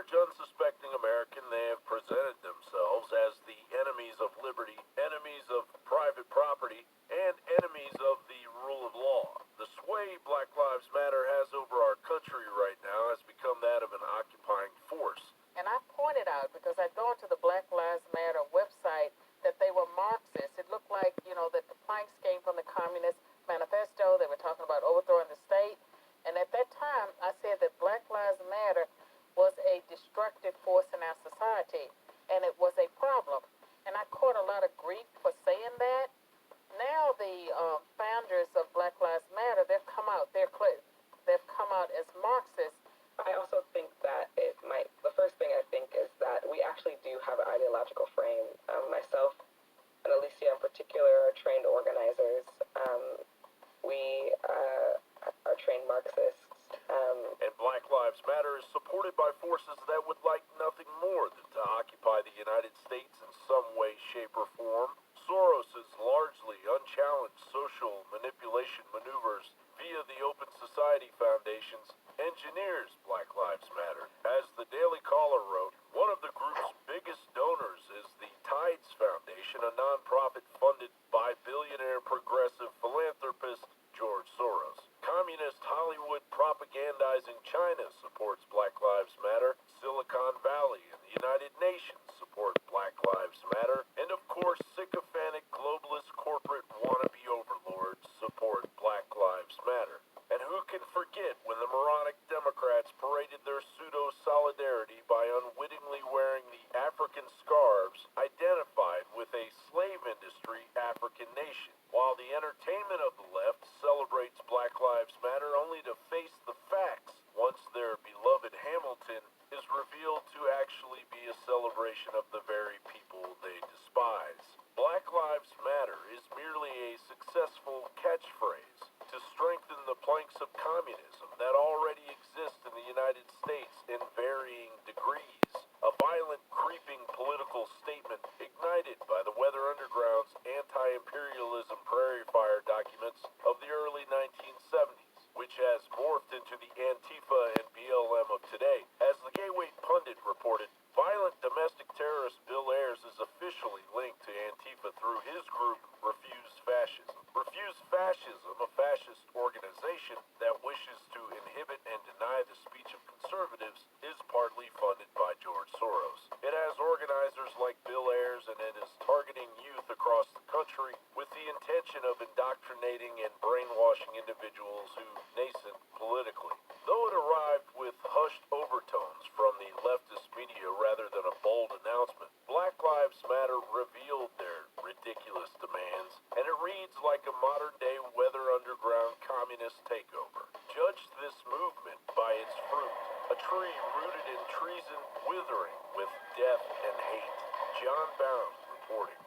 average unsuspecting American, they have presented themselves as the enemies of liberty, enemies of private property, and enemies of the rule of law. The sway Black Lives Matter has over our country right now has become that of an occupying force. And I pointed out, because I'd gone to the Black Lives Matter website, that they were Marxists. It looked like, that the planks came from the Communist Manifesto. They were talking about overthrowing the state. And at that time, I said that Black Lives Matter was a destructive force in our society, and it was a problem. And I caught a lot of grief for saying that. Now the founders of Black Lives Matter, they've come out. They've come out as Marxists. I also think that the first thing I think is that we actually do have an ideological frame. Myself and Alicia in particular are trained organizers. We are trained Marxists. And Black Lives Matter is supported by forces that would like nothing more than to occupy the United States in some way, shape, or form. Soros's largely unchallenged social manipulation maneuvers via the Open Society Foundations engineers Black Lives Matter. As the Daily Caller wrote, one of the group's biggest donors is the Tides Foundation, a nonprofit funded by billionaire progressive philanthropist George Soros. Communist Hollywood propagandizing China supports Black Lives Matter. Silicon Valley and the United Nations support Black Lives Matter. And of course, sycophantic globalist corporate wannabe overlords support Black Lives Matter. And who can forget when the moronic Democrats paraded their pseudo-solidarity by unwittingly wearing the African scarves identified with a slave industry African nation, while the entertainment of the left celebrates Black Lives Matter only to face the facts once their beloved Hamilton is revealed to actually be a celebration of the very people they despise. Black Lives Matter is merely a successful catchphrase to strengthen the planks of communism that already exist in the United States in varying degrees. A violent, creeping political statement ignited by the Weather Underground's anti-imperialism prairie fire documents of the early 1970s, which has morphed into the Antifa and BLM of today. As the Gateway Pundit reported, violent domestic terrorist Bill Ayers is officially linked to Antifa through his group Refuse Fascism. Refuse Fascism, a fascist organization that wishes to inhibit and deny the speech of conservatives, is partly funded by George Soros. It has organizers like Bill Ayers, and it is targeting youth across the country with the intention of indoctrinating and brainwashing individuals who nascent politically. Though it arrived with hushed overtones from the leftist media rather than a bold announcement, Black Lives Matter revealed their ridiculous demands, and it reads like a modern-day Weather Underground communist takeover. Judge this movement by its fruit, a tree rooted in treason, withering with death and hate. John Bound reporting.